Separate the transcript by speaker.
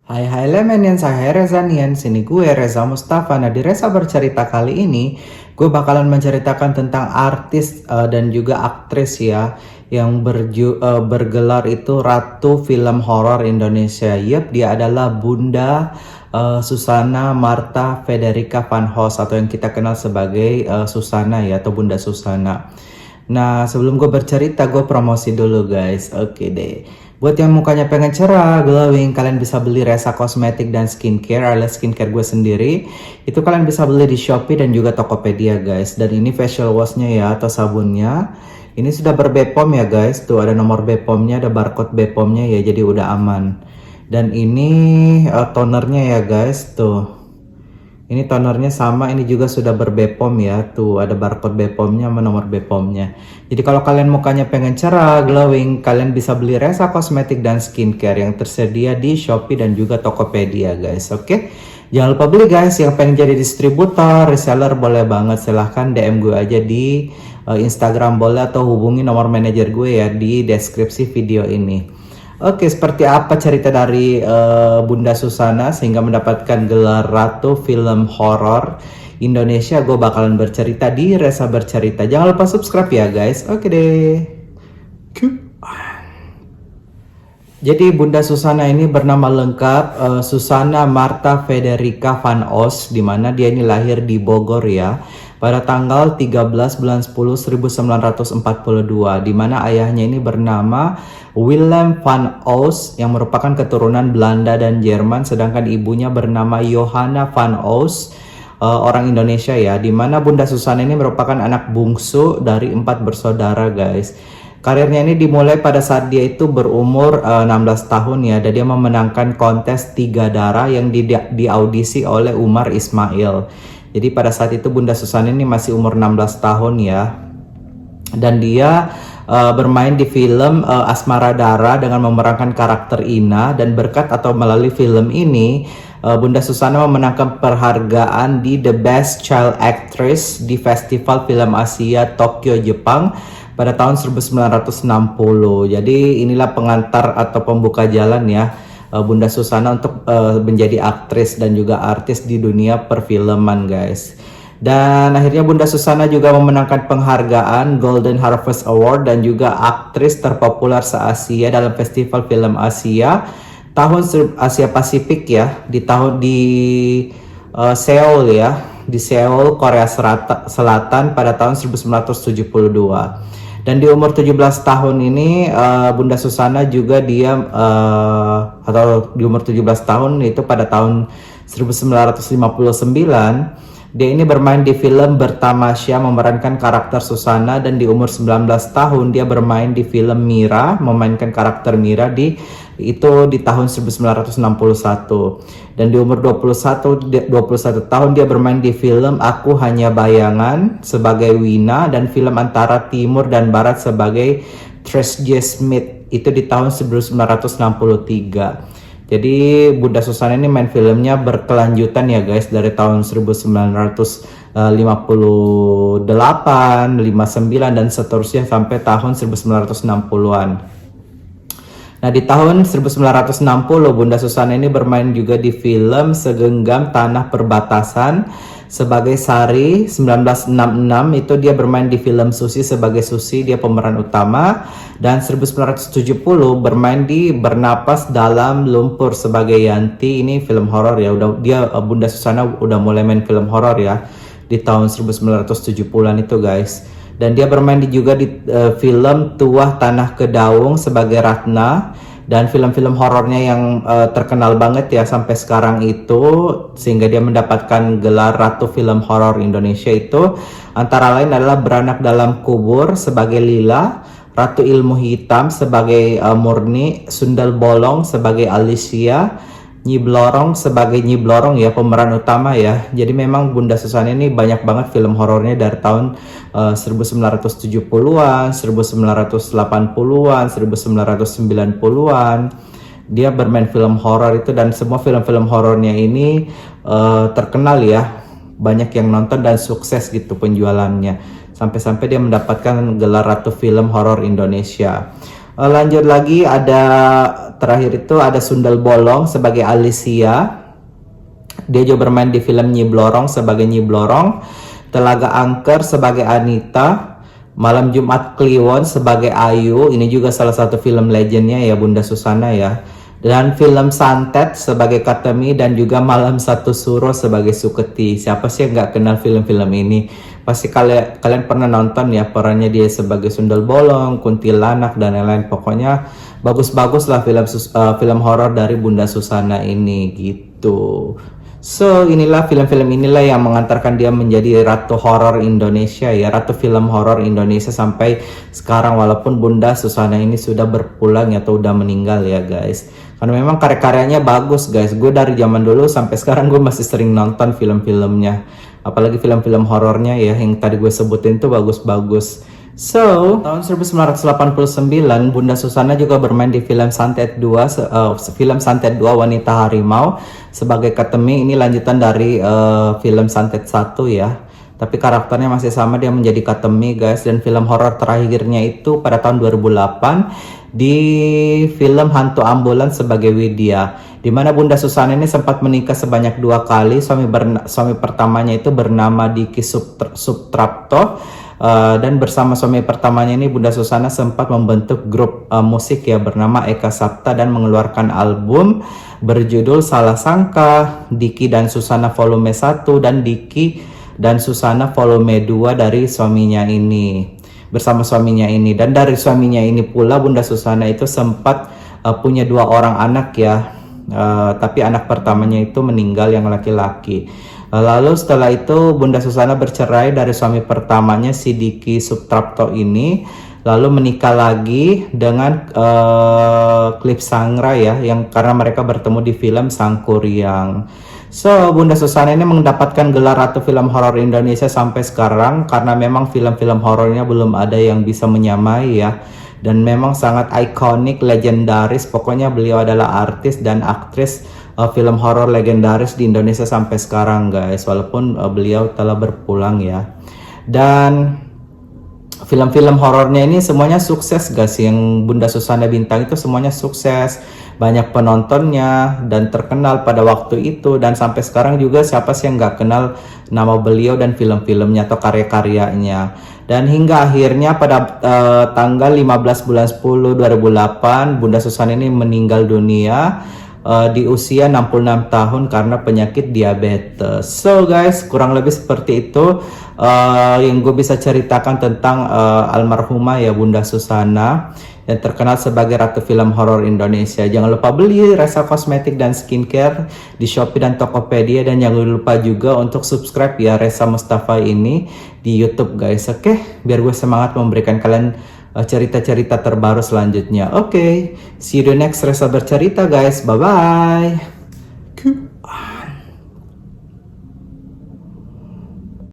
Speaker 1: Hai Lemenian, saya Reza Nian, sini gue Reza Mustafa. Nah di Reza Bercerita kali ini gue bakalan menceritakan tentang artis dan juga aktris ya yang bergelar itu Ratu Film Horor Indonesia. Yep, dia adalah Bunda Susana Marta Federica Van Host atau yang kita kenal sebagai Susana ya, atau Bunda Susana. Nah, sebelum gue bercerita, gue promosi dulu guys. Oke deh. Buat yang mukanya pengen cerah, glowing, kalian bisa beli Resa Kosmetik dan Skincare alias skincare gue sendiri. Itu kalian bisa beli di Shopee dan juga Tokopedia guys. Dan ini facial washnya ya, atau sabunnya. Ini sudah ber-BPOM ya guys. Tuh ada nomor BPOM-nya, ada barcode BPOM-nya ya, jadi udah aman. Dan ini tonernya ya guys, tuh. Ini tonernya sama, ini juga sudah ber-BPOM ya. Tuh ada barcode BPOM-nya sama nomor BPOM-nya. Jadi kalau kalian mukanya pengen cerah, glowing, kalian bisa beli Resa Kosmetik dan Skincare yang tersedia di Shopee dan juga Tokopedia guys. Oke. Jangan lupa beli guys, yang pengen jadi distributor, reseller boleh banget, silahkan DM gue aja di Instagram boleh, atau hubungi nomor manajer gue ya di deskripsi video ini. Oke, seperti apa cerita dari Bunda Susana sehingga mendapatkan gelar Ratu Film Horor Indonesia? Gue bakalan bercerita di Resa Bercerita. Jangan lupa subscribe ya guys. Oke deh. Jadi Bunda Susana ini bernama lengkap Susana Marta Federica Van Os, di mana dia ini lahir di Bogor ya pada tanggal 13 bulan 10 1942, di mana ayahnya ini bernama Willem van Os yang merupakan keturunan Belanda dan Jerman, sedangkan ibunya bernama Johanna van Os, orang Indonesia ya, di mana Bunda Susana ini merupakan anak bungsu dari 4 bersaudara guys. Karirnya ini dimulai pada saat dia itu berumur 16 tahun ya, dan dia memenangkan kontes 3 darah yang diaudisi oleh Umar Ismail. Jadi pada saat itu Bunda Susana ini masih umur 16 tahun ya, dan dia bermain di film Asmara Dara dengan memerankan karakter Ina, dan berkat atau melalui film ini Bunda Susana memenangkan penghargaan di The Best Child Actress di Festival Film Asia Tokyo, Jepang pada tahun 1960. Jadi inilah pengantar atau pembuka jalan ya Bunda Susana untuk menjadi aktris dan juga artis di dunia perfilman guys. Dan akhirnya Bunda Susana juga memenangkan penghargaan Golden Harvest Award dan juga aktris terpopuler se-Asia dalam Festival Film Asia tahun Asia Pasifik ya, di Seoul ya, di Seoul, Korea Selatan pada tahun 1972. Dan di umur 17 tahun ini Bunda Susana juga atau di umur 17 tahun itu pada tahun 1959 dia ini bermain di film Bertamasya memerankan karakter Susana, dan di umur 19 tahun dia bermain di film Mira memainkan karakter Mira di tahun 1961. Dan di umur 21 tahun dia bermain di film Aku Hanya Bayangan sebagai Wina, dan film Antara Timur dan Barat sebagai Tresje Smith itu di tahun 1963. Jadi Bunda Susana ini main filmnya berkelanjutan ya guys, dari tahun 1958, 59 dan seterusnya sampai tahun 1960-an. Nah di tahun 1960 Bunda Susana ini bermain juga di film Segenggam Tanah Perbatasan sebagai Sari. 1966 itu dia bermain di film Susi sebagai Susi, dia pemeran utama. Dan 1970 bermain di Bernapas Dalam Lumpur sebagai Yanti. Ini film horor ya, Bunda Susana udah mulai main film horor ya di tahun 1970-an itu guys. Dan dia bermain juga di film Tuah Tanah Kedaung sebagai Ratna, dan film-film horornya yang terkenal banget ya sampai sekarang itu sehingga dia mendapatkan gelar Ratu Film Horor Indonesia itu antara lain adalah Beranak Dalam Kubur sebagai Lila, Ratu Ilmu Hitam sebagai Murni, Sundel Bolong sebagai Alicia, Nyi Blorong sebagai Nyi Blorong ya, pemeran utama ya. Jadi memang Bunda Susana ini banyak banget film horornya dari tahun 1970-an, 1980-an, 1990-an. Dia bermain film horor itu, dan semua film-film horornya ini terkenal ya. Banyak yang nonton dan sukses gitu penjualannya. Sampai-sampai dia mendapatkan gelar Ratu Film Horor Indonesia. Lanjut lagi ada terakhir itu ada Sundel Bolong sebagai Alicia. Dia juga bermain di film Nyi Blorong sebagai Nyi Blorong, Telaga Angker sebagai Anita, Malam Jumat Kliwon sebagai Ayu. Ini juga salah satu film legendnya ya Bunda Susana ya. Dan film Santet sebagai Katemi, dan juga Malam Satu Suro sebagai Suketi. Siapa sih yang nggak kenal film-film ini? Pasti kalian pernah nonton ya, perannya dia sebagai Sundel Bolong, Kuntilanak, dan lain-lain. Pokoknya bagus-bagus lah film horor dari Bunda Susana ini gitu. So inilah film-film inilah yang mengantarkan dia menjadi ratu horor Indonesia ya, ratu film horor Indonesia sampai sekarang, walaupun Bunda Susana ini sudah berpulang atau udah meninggal ya guys. Karena memang karya-karyanya bagus guys. Gue dari zaman dulu sampai sekarang gue masih sering nonton film-filmnya. Apalagi film-film horornya ya yang tadi gue sebutin tuh bagus-bagus. So, tahun 1989 Bunda Susana juga bermain di film Santet 2, film Santet 2 Wanita Harimau sebagai Katemi. Ini lanjutan dari film Santet 1 ya. Tapi karakternya masih sama, dia menjadi Katemi guys. Dan film horor terakhirnya itu pada tahun 2008 di film Hantu Ambulan sebagai Widya, di mana Bunda Susana ini sempat menikah sebanyak 2 kali. Suami pertamanya itu bernama Diki Subtrapto. Dan bersama suami pertamanya ini Bunda Susana sempat membentuk grup musik ya bernama Eka Sapta dan mengeluarkan album berjudul Salah Sangka, Diki dan Susana volume 1 dan Diki dan Susana volume 2 dari suaminya ini, bersama suaminya ini. Dan dari suaminya ini pula Bunda Susana itu sempat punya 2 orang anak ya, tapi anak pertamanya itu meninggal yang laki-laki. Lalu setelah itu Bunda Susana bercerai dari suami pertamanya si Diki Subtrapto ini, lalu menikah lagi dengan Cliff Sangra ya, yang karena mereka bertemu di film Sangkuriang. So Bunda Susana ini mendapatkan gelar Ratu Film Horor Indonesia sampai sekarang karena memang film-film horornya belum ada yang bisa menyamai ya. Dan memang sangat ikonik, legendaris. Pokoknya beliau adalah artis dan aktris film horor legendaris di Indonesia sampai sekarang guys, walaupun beliau telah berpulang ya. Dan film-film horornya ini semuanya sukses guys, yang Bunda Susana bintang itu semuanya sukses, banyak penontonnya dan terkenal pada waktu itu. Dan sampai sekarang juga siapa sih yang nggak kenal nama beliau dan film-filmnya atau karya-karyanya. Dan hingga akhirnya pada tanggal 15 bulan 10 2008 Bunda Susana ini meninggal dunia di usia 66 tahun karena penyakit diabetes. So guys, kurang lebih seperti itu yang gue bisa ceritakan tentang almarhumah ya Bunda Susana yang terkenal sebagai Ratu Film Horor Indonesia. Jangan lupa beli Resa Kosmetik dan Skincare di Shopee dan Tokopedia, dan jangan lupa juga untuk subscribe ya Resa Mustafa ini di YouTube guys. Oke, biar gue semangat memberikan kalian cerita-cerita terbaru selanjutnya. Oke, see you the next Resa Bercerita guys. Bye bye.